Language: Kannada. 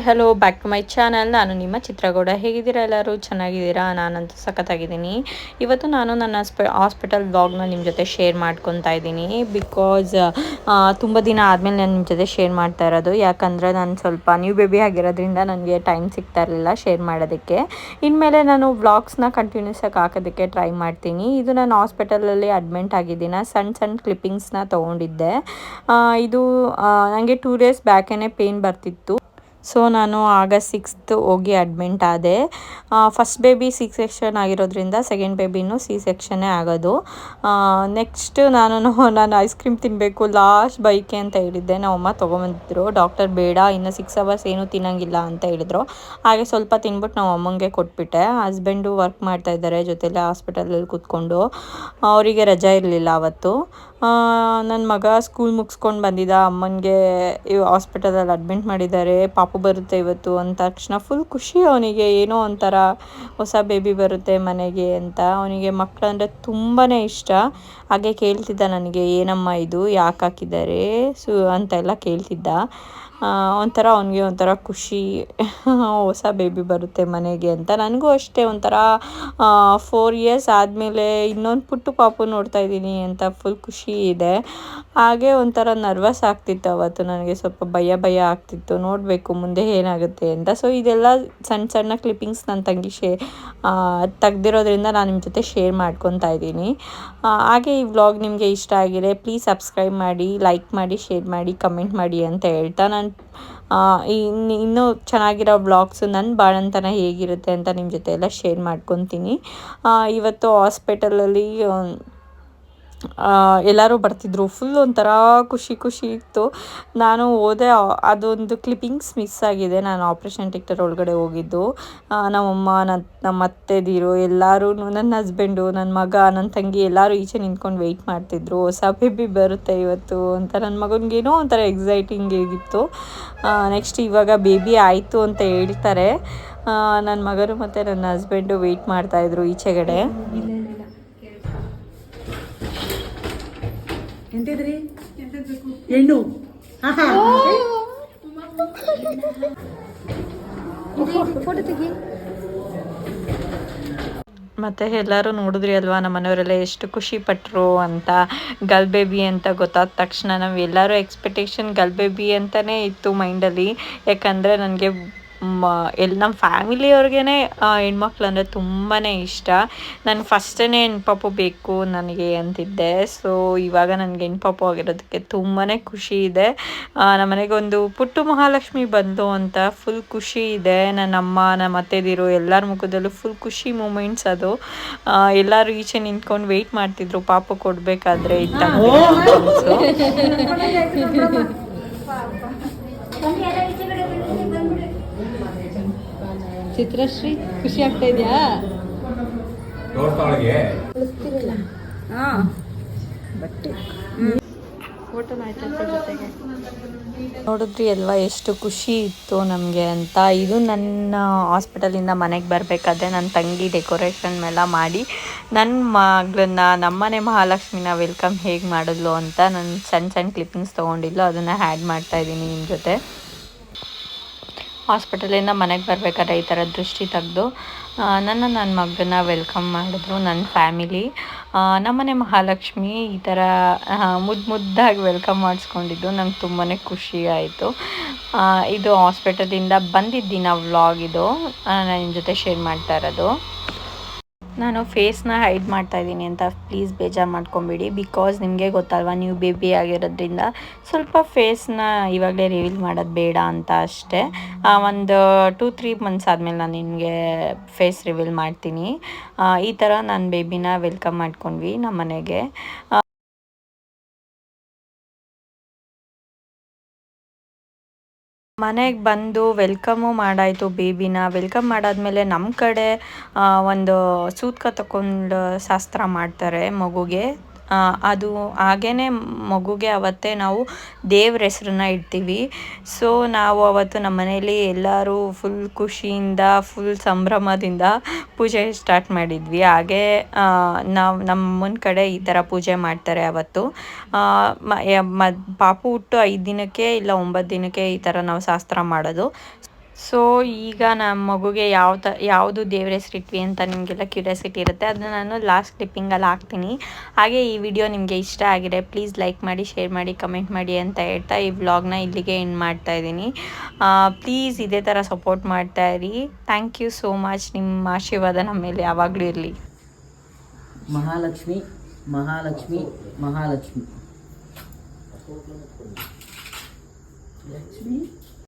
Hello back to my channel. ನಾನು ನಿಮ್ಮ ಚಿತ್ರಗೌಡ. ಹೇಗಿದ್ದೀರಾ? ಎಲ್ಲರೂ ಚೆನ್ನಾಗಿದ್ದೀರಾ? ನಾನಂತೂ ಸಖತ್ತಾಗಿದ್ದೀನಿ. ಇವತ್ತು ನಾನು ನನ್ನ ಹಾಸ್ಪಿಟಲ್ ವ್ಲಾಗ್ನ ನಿಮ್ಮ ಜೊತೆ ಶೇರ್ ಮಾಡ್ಕೊತಾ ಇದ್ದೀನಿ. ಬಿಕಾಸ್ ತುಂಬ ದಿನ ಆದಮೇಲೆ ನಾನು ನಿಮ್ಮ ಜೊತೆ ಶೇರ್ ಮಾಡ್ತಾ ಇರೋದು. ಯಾಕಂದರೆ ನಾನು ಸ್ವಲ್ಪ ನ್ಯೂ ಬೇಬಿ ಆಗಿರೋದ್ರಿಂದ ನನಗೆ ಟೈಮ್ ಸಿಗ್ತಾ ಇರಲಿಲ್ಲ ಶೇರ್ ಮಾಡೋದಕ್ಕೆ. ಇನ್ಮೇಲೆ ನಾನು ವ್ಲಾಗ್ಸ್ನ ಕಂಟಿನ್ಯೂಸ್ ಆಗಿ ಹಾಕೋದಕ್ಕೆ ಟ್ರೈ ಮಾಡ್ತೀನಿ. ಇದು ನಾನು ಹಾಸ್ಪಿಟಲಲ್ಲಿ ಅಡ್ಮಿಂಟ್ ಆಗಿದ್ದೀನಿ. ಸಣ್ಣ ಕ್ಲಿಪ್ಪಿಂಗ್ಸ್ನ ತೊಗೊಂಡಿದ್ದೆ. ಇದು ನನಗೆ 2 ಡೇಸ್ ಬ್ಯಾಕೇ ಪೇಯ್ನ್ ಬರ್ತಿತ್ತು. ಸೊ ನಾನು ಆಗಸ್ಟ್ 6th ಹೋಗಿ ಅಡ್ಮಿಂಟ್ ಆದೆ. ಫಸ್ಟ್ ಬೇಬಿ ಸಿ ಸೆಕ್ಷನ್ ಆಗಿರೋದ್ರಿಂದ ಸೆಕೆಂಡ್ ಬೇಬಿನೂ ಸಿ ಸೆಕ್ಷನ್ನೇ ಆಗೋದು. ನೆಕ್ಸ್ಟ್ ನಾನು ಐಸ್ ಕ್ರೀಮ್ ತಿನ್ನಬೇಕು ಲಾಸ್ಟ್ ಬೈಕೆ ಅಂತ ಹೇಳಿದ್ದೆ. ನಮ್ಮಮ್ಮ ತೊಗೊಂಬಂದಿದ್ರು. ಡಾಕ್ಟರ್ ಬೇಡ, ಇನ್ನು 6 hours ಏನೂ ತಿನ್ನೋಂಗಿಲ್ಲ ಅಂತ ಹೇಳಿದ್ರು. ಹಾಗೆ ಸ್ವಲ್ಪ ತಿನ್ಬಿಟ್ಟು ನಾವು ಅಮ್ಮಂಗೆ ಕೊಟ್ಬಿಟ್ಟೆ. ಹಸ್ಬೆಂಡು ವರ್ಕ್ ಮಾಡ್ತಾಯಿದ್ದಾರೆ ಜೊತೆಲೆ ಹಾಸ್ಪಿಟಲಲ್ಲಿ ಕೂತ್ಕೊಂಡು. ಅವರಿಗೆ ರಜೆ ಇರಲಿಲ್ಲ ಅವತ್ತು. ನನ್ನ ಮಗ ಸ್ಕೂಲ್ ಮುಗಿಸ್ಕೊಂಡು ಬಂದಿದ್ದ. ಅಮ್ಮನಿಗೆ ಹಾಸ್ಪಿಟಲಲ್ಲಿ ಅಡ್ಮಿಂಟ್ ಮಾಡಿದ್ದಾರೆ, ಪಾಪು ಬರುತ್ತೆ ಇವತ್ತು ಅಂದ ತಕ್ಷಣ ಫುಲ್ ಖುಷಿ ಅವನಿಗೆ. ಏನೋ ಒಂಥರ ಹೊಸ ಬೇಬಿ ಬರುತ್ತೆ ಮನೆಗೆ ಅಂತ. ಅವನಿಗೆ ಮಕ್ಕಳಂದರೆ ತುಂಬಾ ಇಷ್ಟ. ಹಾಗೆ ಕೇಳ್ತಿದ್ದ ನನಗೆ, ಏನಮ್ಮ ಇದು ಯಾಕೆ ಹಾಕಿದ್ದಾರೆ ಅಂತೆಲ್ಲ ಕೇಳ್ತಿದ್ದ. ಒಂಥರ ಅವನಿಗೆ ಒಂಥರ ಖುಷಿ, ಹೊಸ ಬೇಬಿ ಬರುತ್ತೆ ಮನೆಗೆ ಅಂತ. ನನಗೂ ಅಷ್ಟೇ ಒಂಥರ 4 years ಆದಮೇಲೆ ಇನ್ನೊಂದು ಪುಟ್ಟು ಪಾಪು ನೋಡ್ತಾ ಇದ್ದೀನಿ ಅಂತ ಫುಲ್ ಖುಷಿ ಇದೆ. ಹಾಗೆ ಒಂಥರ ನರ್ವಸ್ ಆಗ್ತಿತ್ತು ಅವತ್ತು. ನನಗೆ ಸ್ವಲ್ಪ ಭಯ ಆಗ್ತಿತ್ತು, ನೋಡಬೇಕು ಮುಂದೆ ಏನಾಗುತ್ತೆ ಅಂತ. ಸೊ ಇದೆಲ್ಲ ಸಣ್ಣ ಕ್ಲಿಪ್ಪಿಂಗ್ಸ್ ನನ್ನ ತಂಗಿ ತೆಗ್ದಿರೋದ್ರಿಂದ ನಾನು ನಿಮ್ಮ ಜೊತೆ ಶೇರ್ ಮಾಡ್ಕೊತಾ ಇದ್ದೀನಿ. ಹಾಗೆ ಈ ವ್ಲಾಗ್ ನಿಮಗೆ ಇಷ್ಟ ಆಗಿದೆ ಪ್ಲೀಸ್ ಸಬ್ಸ್ಕ್ರೈಬ್ ಮಾಡಿ, ಲೈಕ್ ಮಾಡಿ, ಶೇರ್ ಮಾಡಿ, ಕಮೆಂಟ್ ಮಾಡಿ ಅಂತ ಹೇಳ್ತಾ, ನಾನು ಇನ್ನೂ ಚೆನ್ನಾಗಿರೋ ವ್ಲಾಗ್ಸು ನನ್ನ ಬಾಳಂತನ ಹೇಗಿರುತ್ತೆ ಅಂತ ನಿಮ್ಮ ಜೊತೆ ಎಲ್ಲ ಶೇರ್ ಮಾಡ್ಕೊತೀನಿ. ಇವತ್ತು ಹಾಸ್ಪಿಟಲಲ್ಲಿ ಎಲ್ಲರೂ ಬರ್ತಿದ್ರು. ಫುಲ್ ಒಂಥರ ಖುಷಿ ಇತ್ತು. ನಾನು ಹೋದೆ, ಅದೊಂದು ಕ್ಲಿಪ್ಪಿಂಗ್ಸ್ ಮಿಸ್ ಆಗಿದೆ. ನಾನು ಆಪ್ರೇಷನ್ ಥಿಯೇಟರ್ ಒಳಗಡೆ ಹೋಗಿದ್ದು. ನಮ್ಮಮ್ಮ, ನಮ್ಮ ಅತ್ತೆದಿರು ಎಲ್ಲರೂ, ನನ್ನ ಹಸ್ಬೆಂಡು, ನನ್ನ ಮಗ, ನನ್ನ ತಂಗಿ ಎಲ್ಲರೂ ಈಚೆ ನಿಂತ್ಕೊಂಡು ವೆಯ್ಟ್ ಮಾಡ್ತಿದ್ರು. ಹೊಸ ಬೇಬಿ ಬರುತ್ತೆ ಇವತ್ತು ಅಂತ. ನನ್ನ ಮಗನಿಗೇನೋ ಒಂಥರ ಎಕ್ಸೈಟಿಂಗ್ ಆಗಿತ್ತು. ನೆಕ್ಸ್ಟ್ ಇವಾಗ ಬೇಬಿ ಆಯಿತು ಅಂತ ಹೇಳ್ತಾರೆ. ನನ್ನ ಮಗನು ಮತ್ತು ನನ್ನ ಹಸ್ಬೆಂಡು ವೆಯ್ಟ್ ಮಾಡ್ತಾಯಿದ್ರು ಈಚೆಗಡೆ. ಎಂತಿದ್ರಿ ಹೆಣ್ಣು ಫೋಟೋ ತೆಗಿ. ಮತ್ತು ಎಲ್ಲರೂ ನೋಡಿದ್ರಿ ಅಲ್ವಾ ನಮ್ಮ ಮನೆಯವರೆಲ್ಲ ಎಷ್ಟು ಖುಷಿ ಪಟ್ಟರು ಅಂತ. ಗರ್ಲ್ ಬೇಬಿ ಅಂತ ಗೊತ್ತಾದ ತಕ್ಷಣ ನಾವು ಎಲ್ಲರೂ ಎಕ್ಸ್ಪೆಕ್ಟೇಷನ್ ಗರ್ಲ್ ಬೇಬಿ ಅಂತಲೇ ಇತ್ತು ಮೈಂಡಲ್ಲಿ. ಯಾಕಂದರೆ ನನಗೆ ನಮ್ಮ ಫ್ಯಾಮಿಲಿಯವ್ರಿಗೇ ಹೆಣ್ಮಕ್ಳು ಅಂದರೆ ತುಂಬಾ ಇಷ್ಟ. ನಾನು ಫಸ್ಟೇ ಹೆಣ್ಪಾಪು ಬೇಕು ನನಗೆ ಅಂತಿದ್ದೆ. ಸೊ ಇವಾಗ ನನಗೆ ಹೆಣ್ಪಾಪು ಆಗಿರೋದಕ್ಕೆ ತುಂಬಾ ಖುಷಿ ಇದೆ. ನಮ್ಮ ಮನೆಗೊಂದು ಪುಟ್ಟು ಮಹಾಲಕ್ಷ್ಮಿ ಬಂದು ಅಂತ ಫುಲ್ ಖುಷಿ ಇದೆ. ನನ್ನಮ್ಮ, ನಮ್ಮ ಅತ್ತೆದಿರು ಎಲ್ಲರ ಮುಖದಲ್ಲೂ ಫುಲ್ ಖುಷಿ ಮೂಮೆಂಟ್ಸ್ ಅದು. ಎಲ್ಲರೂ ಈಚೆ ನಿಂತ್ಕೊಂಡು ವೆಯ್ಟ್ ಮಾಡ್ತಿದ್ರು ಪಾಪು ಕೊಡಬೇಕಾದ್ರೆ ಇತ್ತ. ಚಿತ್ರಶ್ರೀ ಖುಷಿ ಆಗ್ತಾ ಇದೆಯಾ? ನೋಡಿದ್ರಿ ಅಲ್ವಾ ಎಷ್ಟು ಖುಷಿ ಇತ್ತು ನಮಗೆ ಅಂತ. ಇದು ನನ್ನ ಹಾಸ್ಪಿಟಲಿಂದ ಮನೆಗೆ ಬರಬೇಕಾದ್ರೆ ನನ್ನ ತಂಗಿ ಡೆಕೋರೇಷನ್ ಎಲ್ಲ ಮಾಡಿ ನನ್ನ ಮಗಳನ್ನ, ನಮ್ಮನೆ ಮಹಾಲಕ್ಷ್ಮಿನ ವೆಲ್ಕಮ್ ಹೇಗೆ ಮಾಡಿದ್ಲು ಅಂತ ನಾನು ಸಣ್ಣ ಕ್ಲಿಪ್ಪಿಂಗ್ಸ್ ತೊಗೊಂಡಿದ್ಲು. ಅದನ್ನು ಆ್ಯಡ್ ಮಾಡ್ತಾಯಿದ್ದೀನಿ ನಿಮ್ಮ ಜೊತೆ. ಹಾಸ್ಪಿಟಲಿಂದ ಮನೆಗೆ ಬರಬೇಕಾದ್ರೆ ಈ ಥರ ದೃಷ್ಟಿ ತೆಗೆದು ನನ್ನ ಮಗನ ವೆಲ್ಕಮ್ ಮಾಡಿದ್ರು ನನ್ನ ಫ್ಯಾಮಿಲಿ. ನಮ್ಮನೆ ಮಹಾಲಕ್ಷ್ಮಿ ಈ ಥರ ಮುದ್ದಾಗಿ ವೆಲ್ಕಮ್ ಮಾಡಿಸ್ಕೊಂಡಿದ್ದು ನಂಗೆ ತುಂಬಾ ಖುಷಿ ಆಯಿತು. ಇದು ಹಾಸ್ಪಿಟಲಿಂದ ಬಂದಿದ್ದಿನ ವ್ಲಾಗ್. ಇದು ನಾನು ನಿಮ್ಮ ಜೊತೆ ಶೇರ್ ಮಾಡ್ತಾ ಇರೋದು. ನಾನು ಫೇಸ್ನ ಹೈಡ್ ಮಾಡ್ತಾಯಿದ್ದೀನಿ ಅಂತ ಪ್ಲೀಸ್ ಬೇಜಾರು ಮಾಡ್ಕೊಬೇಡಿ. ಬಿಕಾಸ್ ನಿಮಗೆ ಗೊತ್ತಲ್ವ, ನ್ಯೂ ಬೇಬಿ ಆಗಿರೋದ್ರಿಂದ ಸ್ವಲ್ಪ ಫೇಸ್ನ ಇವಾಗಲೇ ರಿವೀಲ್ ಮಾಡೋದು ಬೇಡ ಅಂತ ಅಷ್ಟೇ. ಒಂದು 2-3 months ಆದಮೇಲೆ ನಾನು ನಿಮಗೆ ಫೇಸ್ ರಿವೀಲ್ ಮಾಡ್ತೀನಿ. ಈ ಥರ ನನ್ನ ಬೇಬಿನ ವೆಲ್ಕಮ್ ಮಾಡ್ಕೊಂಡ್ವಿ ನಮ್ಮ ಮನೆಗೆ. ಮನೆಗೆ ಬಂದು ವೆಲ್ಕಮ್ಮು ಮಾಡಾಯಿತು. ಬೇಬಿನ ವೆಲ್ಕಮ್ ಮಾಡಾದ್ಮೇಲೆ ನಮ್ಮ ಕಡೆ ಒಂದು ಸೂತ್ಕ ತಗೊಂಡು ಶಾಸ್ತ್ರ ಮಾಡ್ತಾರೆ ಮಗುಗೆ. ಅದು ಹಾಗೇ ಮಗುಗೆ ಅವತ್ತೇ ನಾವು ದೇವ್ರ ಹೆಸ್ರನ್ನ ಇಡ್ತೀವಿ. ಸೊ ನಾವು ಅವತ್ತು ನಮ್ಮ ಮನೇಲಿ ಎಲ್ಲರೂ ಫುಲ್ ಖುಷಿಯಿಂದ, ಫುಲ್ ಸಂಭ್ರಮದಿಂದ ಪೂಜೆ ಸ್ಟಾರ್ಟ್ ಮಾಡಿದ್ವಿ. ಹಾಗೆ ನಮ್ಮ ಕಡೆ ಈ ಥರ ಪೂಜೆ ಮಾಡ್ತಾರೆ ಅವತ್ತು. ಪಾಪು ಹುಟ್ಟು 5 ದಿನಕ್ಕೆ ಇಲ್ಲ 9 ದಿನಕ್ಕೆ ಈ ಥರ ನಾವು ಶಾಸ್ತ್ರ ಮಾಡೋದು. ಸೊ ಈಗ ನಮ್ಮ ಮಗುಗೆ ಯಾವುದು ದೇವ್ರ ಹೆಸರಿಟ್ವಿ ಅಂತ ನಿಮಗೆಲ್ಲ ಕ್ಯೂರಿಯಾಸಿಟಿ ಇರುತ್ತೆ, ಅದನ್ನ ನಾನು ಲಾಸ್ಟ್ ಕ್ಲಿಪ್ಪಿಂಗಲ್ಲಿ ಹಾಕ್ತೀನಿ. ಹಾಗೆ ಈ ವಿಡಿಯೋ ನಿಮಗೆ ಇಷ್ಟ ಆಗಿದೆ ಪ್ಲೀಸ್ ಲೈಕ್ ಮಾಡಿ, ಶೇರ್ ಮಾಡಿ, ಕಮೆಂಟ್ ಮಾಡಿ ಅಂತ ಹೇಳ್ತಾ ಈ ವ್ಲಾಗ್ನ ಇಲ್ಲಿಗೆ ಎಂಡ್ ಮಾಡ್ತಾ ಇದ್ದೀನಿ. ಪ್ಲೀಸ್ ಇದೇ ಥರ ಸಪೋರ್ಟ್ ಮಾಡ್ತಾ ಇರಿ. Thank you so much. ನಿಮ್ಮ ಆಶೀರ್ವಾದ ನಮ್ಮ ಮೇಲೆ ಯಾವಾಗಲೂ ಇರಲಿ. ಮಹಾಲಕ್ಷ್ಮಿ ಮಹಾಲಕ್ಷ್ಮಿ ಮಹಾಲಕ್ಷ್ಮಿ ಲಕ್ಷ್ಮಿ